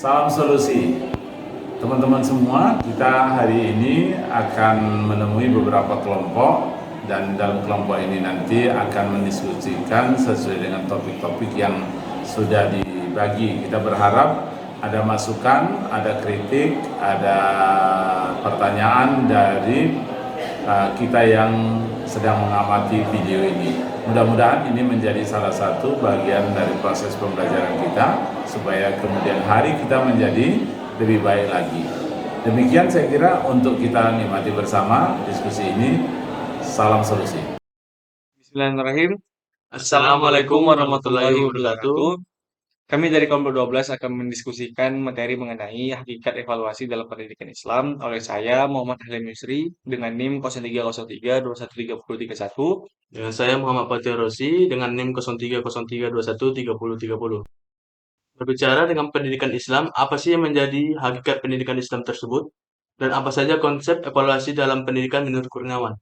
Salam solusi. Teman-teman semua, kita hari ini akan menemui beberapa kelompok dan dalam kelompok ini nanti akan mendiskusikan sesuai dengan topik-topik yang sudah dibagi. Kita berharap ada masukan, ada kritik, ada pertanyaan dari kita yang sedang mengamati video ini. Mudah-mudahan ini menjadi salah satu bagian dari proses pembelajaran kita supaya kemudian hari kita menjadi lebih baik lagi. Demikian saya kira untuk kita nikmati bersama diskusi ini. Salam solusi. Bismillahirrahmanirrahim. Assalamualaikum warahmatullahi wabarakatuh. Kami dari kelompok 12 akan mendiskusikan materi mengenai hakikat evaluasi dalam pendidikan Islam oleh saya Muhammad Halim Yusri dengan NIM 0303 213031. Dengan saya Muhammad Fatih Rosi dengan NIM 0303213030. Berbicara dengan pendidikan Islam, apa sih yang menjadi hakikat pendidikan Islam tersebut? Dan apa saja konsep evaluasi dalam pendidikan menurut Kurniawan?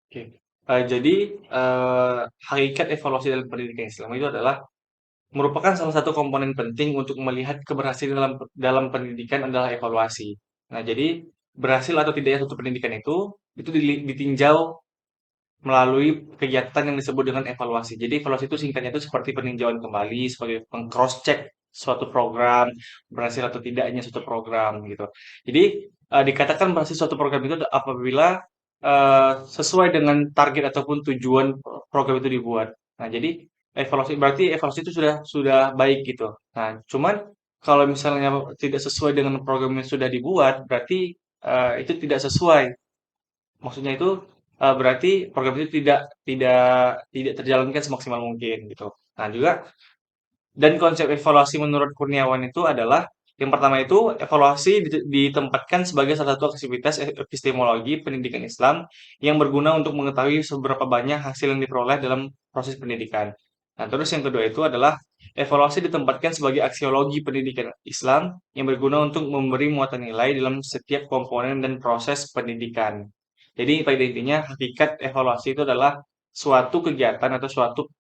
Oke. Jadi hakikat evaluasi dalam pendidikan Islam itu adalah merupakan salah satu komponen penting untuk melihat keberhasilan dalam pendidikan adalah evaluasi. Nah, jadi berhasil atau tidaknya suatu pendidikan itu ditinjau melalui kegiatan yang disebut dengan evaluasi. Jadi evaluasi itu singkatnya itu seperti peninjauan kembali sebagai peng-cross check suatu program berhasil atau tidaknya suatu program gitu. Jadi dikatakan berhasil suatu program itu apabila sesuai dengan target ataupun tujuan program itu dibuat. Nah, jadi evaluasi itu sudah baik gitu. Nah, cuman kalau misalnya tidak sesuai dengan program yang sudah dibuat, berarti itu tidak sesuai. Maksudnya itu berarti program itu tidak tidak terjalankan semaksimal mungkin gitu. Nah, juga dan konsep evaluasi menurut Kurniawan itu adalah yang pertama itu evaluasi ditempatkan sebagai salah satu aktivitas epistemologi pendidikan Islam yang berguna untuk mengetahui seberapa banyak hasil yang diperoleh dalam proses pendidikan. Nah, terus yang kedua itu adalah evaluasi ditempatkan sebagai aksiologi pendidikan Islam yang berguna untuk memberi muatan nilai dalam setiap komponen dan proses pendidikan. Jadi pada intinya hakikat evaluasi itu adalah suatu kegiatan atau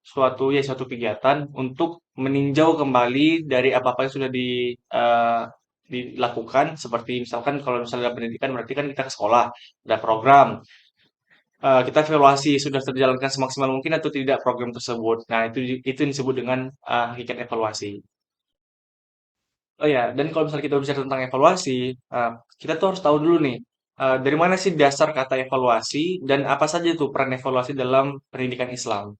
suatu kegiatan untuk meninjau kembali dari apa-apa yang sudah dilakukan seperti misalkan kalau misalnya dalam pendidikan berarti kan kita ke sekolah, ada program, kita evaluasi sudah terjalankan semaksimal mungkin atau tidak program tersebut. Nah, itu yang disebut dengan hakikat evaluasi. Oh ya, dan kalau misalnya kita bicara tentang evaluasi, kita tuh harus tahu dulu nih, dari mana sih dasar kata evaluasi dan apa saja tuh peran evaluasi dalam pendidikan Islam?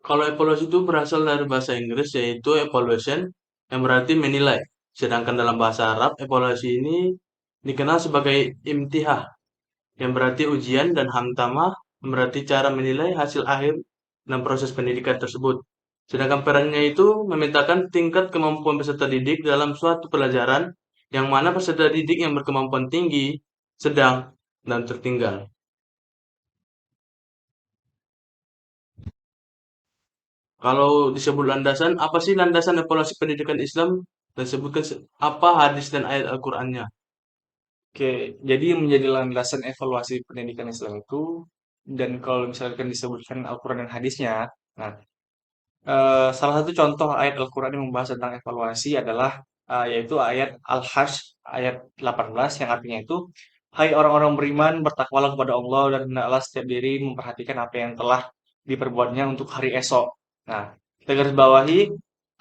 Kalau evaluasi itu berasal dari bahasa Inggris yaitu evaluation yang berarti menilai. Sedangkan dalam bahasa Arab, evaluasi ini dikenal sebagai imtihah yang berarti ujian dan hamtamah yang berarti cara menilai hasil akhir dan proses pendidikan tersebut. Sedangkan perannya itu memetakan tingkat kemampuan peserta didik dalam suatu pelajaran yang mana peserta didik yang berkemampuan tinggi, sedang, dan tertinggal. Kalau disebut landasan, apa sih landasan evaluasi pendidikan Islam? Dan sebutkan apa hadis dan ayat Al-Qur'annya. Oke, jadi yang menjadi landasan evaluasi pendidikan Islam itu, dan kalau misalkan disebutkan Al-Quran dan hadisnya, nah, salah satu contoh ayat Al-Quran yang membahas tentang evaluasi adalah yaitu ayat Al-Hajj ayat 18 yang artinya itu, hai orang-orang beriman, bertakwalah kepada Allah dan hendaklah setiap diri memperhatikan apa yang telah diperbuatnya untuk hari esok. Nah, kita garis bawahi,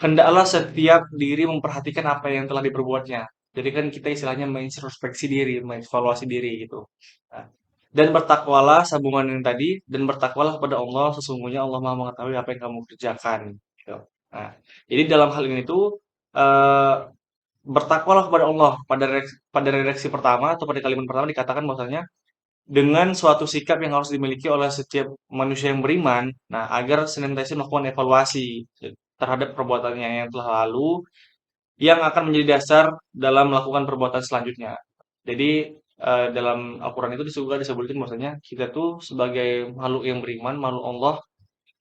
hendaklah setiap diri memperhatikan apa yang telah diperbuatnya. Jadi kan kita istilahnya mengintrospeksi diri, mengevaluasi diri gitu. Nah, dan bertakwalah sambungan yang tadi dan bertakwalah kepada Allah sesungguhnya Allah Maha mengetahui apa yang kamu kerjakan gitu. Nah, jadi dalam hal ini tuh eh, bertakwalah kepada Allah pada redaksi pertama atau pada kalimat pertama dikatakan bahwasanya dengan suatu sikap yang harus dimiliki oleh setiap manusia yang beriman, nah agar senantiasa melakukan evaluasi terhadap perbuatannya yang telah lalu yang akan menjadi dasar dalam melakukan perbuatan selanjutnya. Jadi dalam Al-Quran itu juga disebutkan bahwasanya kita tuh sebagai makhluk yang beriman, makhluk Allah,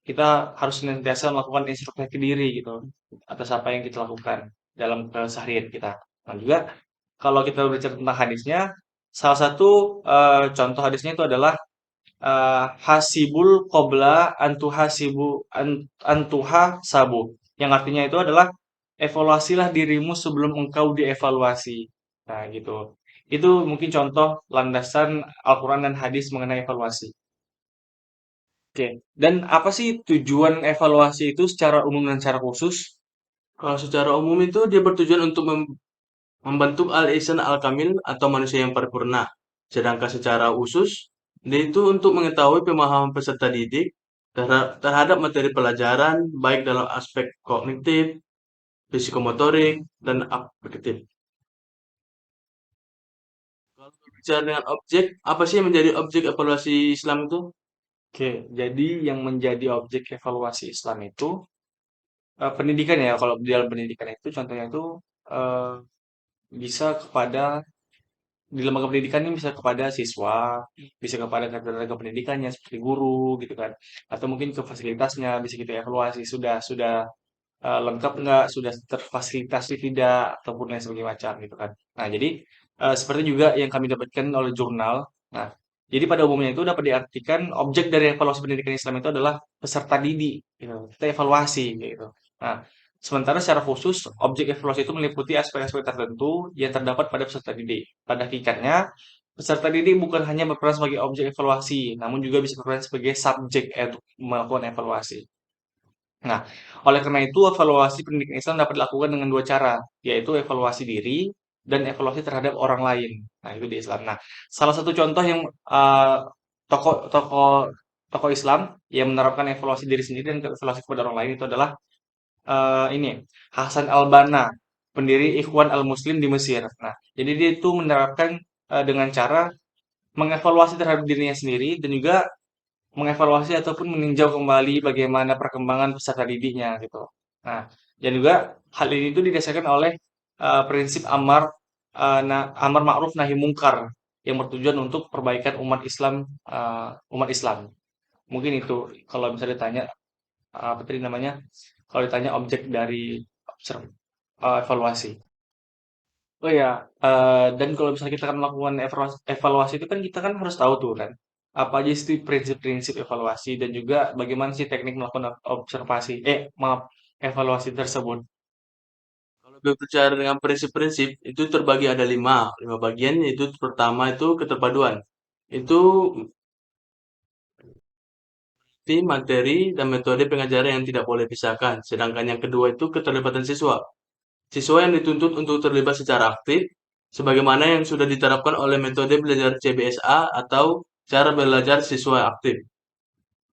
kita harus senantiasa melakukan introspeksi diri gitu atas apa yang kita lakukan dalam keseharian kita. Nah juga kalau kita berbicara tentang hadisnya, salah satu contoh hadisnya itu adalah hasibul qabla antuha sabu, yang artinya itu adalah evaluasilah dirimu sebelum engkau dievaluasi. Nah, gitu. Itu mungkin contoh landasan Al-Quran dan hadis mengenai evaluasi. Oke. Dan apa sih tujuan evaluasi itu secara umum dan secara khusus? Kalau secara umum itu dia bertujuan untuk membentuk al-ihsan al-kamil atau manusia yang paripurna. Sedangkan secara khusus, dia itu untuk mengetahui pemahaman peserta didik terhadap materi pelajaran, baik dalam aspek kognitif, psikomotorik, dan afektif. Kalau berbicara dengan objek, apa sih yang menjadi objek evaluasi Islam itu? Oke, jadi yang menjadi objek evaluasi Islam itu pendidikan ya. Kalau di dalam pendidikan itu contohnya itu eh, bisa kepada di lembaga pendidikan ini bisa kepada siswa, bisa kepada tenaga pendidikannya seperti guru gitu kan, atau mungkin ke fasilitasnya bisa kita evaluasi sudah lengkap nggak, sudah terfasilitasi tidak, ataupun lain sebagainya macam gitu kan. Nah jadi seperti juga yang kami dapatkan oleh jurnal. Nah jadi pada umumnya itu dapat diartikan objek dari evaluasi pendidikan Islam itu adalah peserta didik, gitu. Kita evaluasi gitu. Nah sementara secara khusus, objek evaluasi itu meliputi aspek-aspek tertentu yang terdapat pada peserta didik. Pada hakikatnya, peserta didik bukan hanya berperan sebagai objek evaluasi, namun juga bisa berperan sebagai subjek untuk melakukan evaluasi. Nah, oleh karena itu, evaluasi pendidikan Islam dapat dilakukan dengan dua cara, yaitu evaluasi diri dan evaluasi terhadap orang lain. Nah, itu di Islam. Nah, salah satu contoh yang tokoh tokoh tokoh Islam yang menerapkan evaluasi diri sendiri dan evaluasi kepada orang lain itu adalah ini Hasan al-Banna, pendiri Ikhwan al-Muslim di Mesir. Nah, jadi dia itu menerapkan dengan cara mengevaluasi terhadap dirinya sendiri dan juga mengevaluasi ataupun meninjau kembali bagaimana perkembangan peserta didiknya gitu. Nah, dan juga hal ini itu didasarkan oleh prinsip amar ma'ruf nahi mungkar yang bertujuan untuk perbaikan umat Islam. Mungkin itu kalau misalnya ditanya apa tadi namanya? Kalau ditanya objek dari evaluasi. Oh ya, dan kalau misalnya kita akan melakukan evaluasi itu kan kita kan harus tahu tuh kan, apa aja sih prinsip-prinsip evaluasi dan juga bagaimana sih teknik melakukan observasi, maaf, evaluasi tersebut. Kalau berbicara dengan prinsip-prinsip, itu terbagi ada lima bagian, yaitu pertama itu keterpaduan. Itu tim, materi, dan metode pengajaran yang tidak boleh pisahkan. Sedangkan yang kedua itu keterlibatan siswa. Siswa yang dituntut untuk terlibat secara aktif, sebagaimana yang sudah diterapkan oleh metode belajar CBSA atau cara belajar siswa aktif.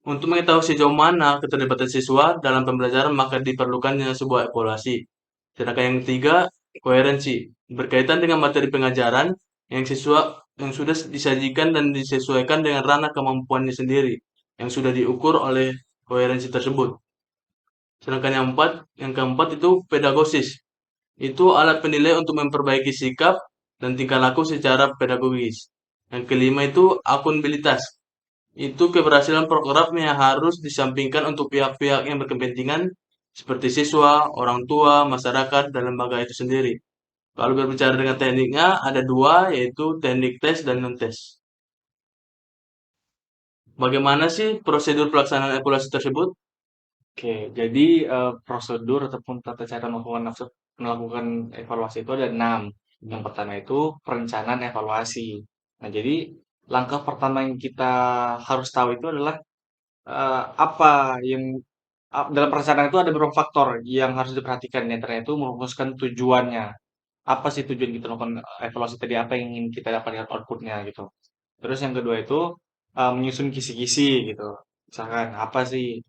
Untuk mengetahui sejauh mana keterlibatan siswa dalam pembelajaran, maka diperlukannya sebuah evaluasi. Sedangkan yang ketiga, koherensi. Berkaitan dengan materi pengajaran yang sudah disajikan dan disesuaikan dengan ranah kemampuannya sendiri, yang sudah diukur oleh koherensi tersebut. Sedangkan yang keempat itu pedagosis. Itu alat penilai untuk memperbaiki sikap dan tingkah laku secara pedagogis. Yang kelima itu akuntabilitas. Itu keberhasilan program yang harus disampingkan untuk pihak-pihak yang berkepentingan seperti siswa, orang tua, masyarakat, dan lembaga itu sendiri. Kalau berbicara dengan tekniknya, ada dua, yaitu teknik tes dan non-tes. Bagaimana sih prosedur pelaksanaan evaluasi tersebut? Oke, jadi prosedur ataupun tata cara melakukan evaluasi itu ada 6. Yang pertama itu perencanaan evaluasi. Nah, jadi langkah pertama yang kita harus tahu itu adalah apa yang dalam perencanaan itu ada beberapa faktor yang harus diperhatikan. Di antaranya itu merumuskan tujuannya. Apa sih tujuan kita melakukan evaluasi tadi? Apa yang ingin kita dapatkan outputnya gitu. Terus yang kedua itu menyusun kisi-kisi gitu. Misalkan apa sih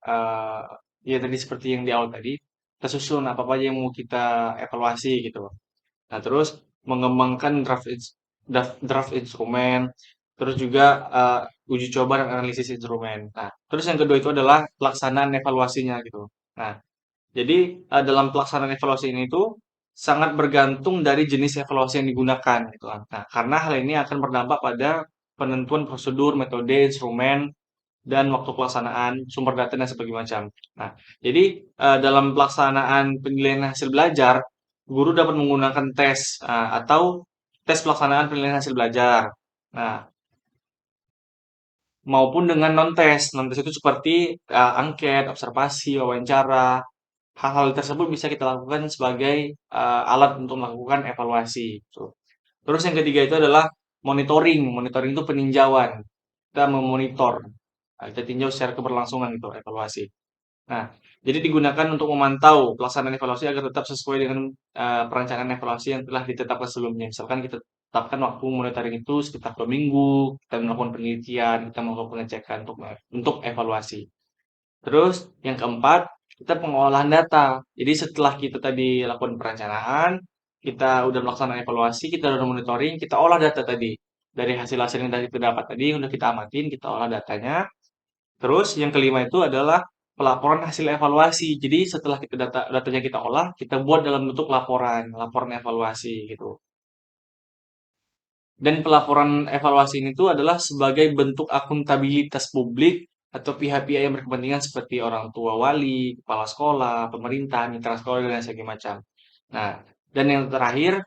ya tadi seperti yang di awal tadi kita susun apa aja yang mau kita evaluasi gitu. Nah, terus mengembangkan draft instrumen, terus juga uji coba dan analisis instrumen. Nah, terus yang kedua itu adalah pelaksanaan evaluasinya gitu. Nah, jadi dalam pelaksanaan evaluasi ini tuh sangat bergantung dari jenis evaluasi yang digunakan gitu kan. Nah, karena hal ini akan berdampak pada penentuan prosedur, metode, instrumen, dan waktu pelaksanaan, sumber data dan sebagainya macam. Nah, jadi dalam pelaksanaan penilaian hasil belajar, guru dapat menggunakan tes atau tes pelaksanaan penilaian hasil belajar. Nah, maupun dengan non-tes. Non-tes itu seperti angket, observasi, wawancara. hal-hal tersebut bisa kita lakukan sebagai alat untuk melakukan evaluasi. Gitu. Terus yang ketiga itu adalah monitoring. Monitoring itu peninjauan. Kita memonitor. Kita tinjau secara keberlangsungan itu evaluasi. Nah, jadi digunakan untuk memantau pelaksanaan evaluasi agar tetap sesuai dengan perencanaan evaluasi yang telah ditetapkan sebelumnya. Misalkan kita tetapkan waktu monitoring itu sekitar 2 minggu, kita melakukan penelitian, kita melakukan pengecekan untuk evaluasi. Terus yang keempat, kita pengolahan data. Jadi setelah kita tadi lakukan perencanaan, kita udah melaksanakan evaluasi, kita udah monitoring, kita olah data tadi. Dari hasil-hasil yang tadi kita dapat tadi, yang udah kita amatin, kita olah datanya. Terus yang kelima itu adalah pelaporan hasil evaluasi. Jadi setelah datanya kita olah, kita buat dalam bentuk laporan, laporan evaluasi gitu. Dan pelaporan evaluasi ini tuh adalah sebagai bentuk akuntabilitas publik atau pihak-pihak yang berkepentingan seperti orang tua wali, kepala sekolah, pemerintah, mitra sekolah, dan segala macam. Nah, dan yang terakhir,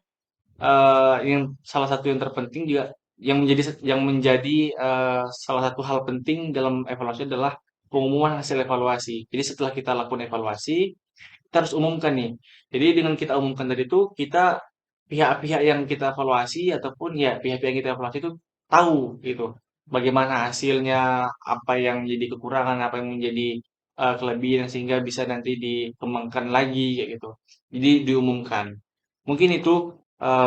yang salah satu yang terpenting juga yang menjadi salah satu hal penting dalam evaluasi adalah pengumuman hasil evaluasi. Jadi setelah kita lakukan evaluasi, kita harus umumkan nih. Jadi dengan kita umumkan tadi itu, pihak-pihak yang kita evaluasi ataupun ya pihak-pihak yang kita evaluasi itu tahu gitu bagaimana hasilnya, apa yang menjadi kekurangan, apa yang menjadi kelebihan sehingga bisa nanti dikembangkan lagi kayak gitu. Jadi diumumkan. Mungkin itu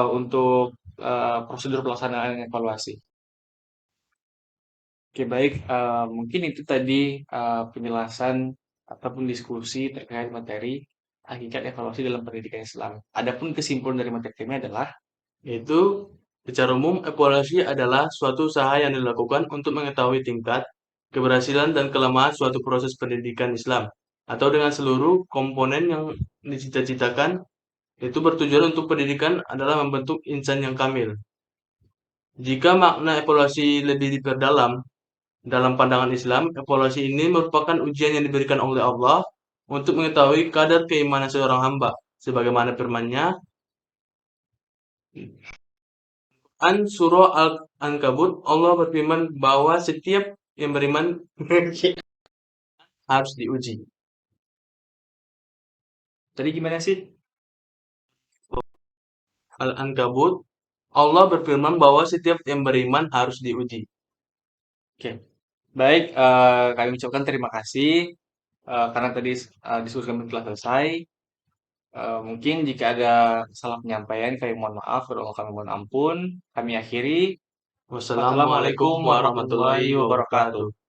untuk prosedur pelaksanaan evaluasi. Oke, baik. Mungkin itu tadi penjelasan ataupun diskusi terkait materi hakikat evaluasi dalam pendidikan Islam. Adapun kesimpulan dari materi kami adalah Yaitu, secara umum, evaluasi adalah suatu usaha yang dilakukan untuk mengetahui tingkat, keberhasilan, dan kelemahan suatu proses pendidikan Islam, atau dengan seluruh komponen yang dicita-citakan, itu bertujuan untuk pendidikan adalah membentuk insan yang kamil. Jika makna evaluasi lebih diperdalam dalam pandangan Islam, evaluasi ini merupakan ujian yang diberikan oleh Allah untuk mengetahui kadar keimanan seorang hamba. Sebagaimana firman-Nya, Surah Al-Ankabut, Allah berfirman bahwa setiap yang beriman harus diuji. tadi gimana sih? Al-Ankabut, Allah berfirman bahwa setiap yang beriman harus diuji. Oke, baik. Kami ucapkan terima kasih karena tadi diskusi kami telah selesai. Mungkin jika ada salah penyampaian, kami mohon maaf. Kalau kami mohon ampun. Kami akhiri. Wassalamualaikum Wassalamualaikum warahmatullahi warahmatullahi wabarakatuh. wabarakatuh.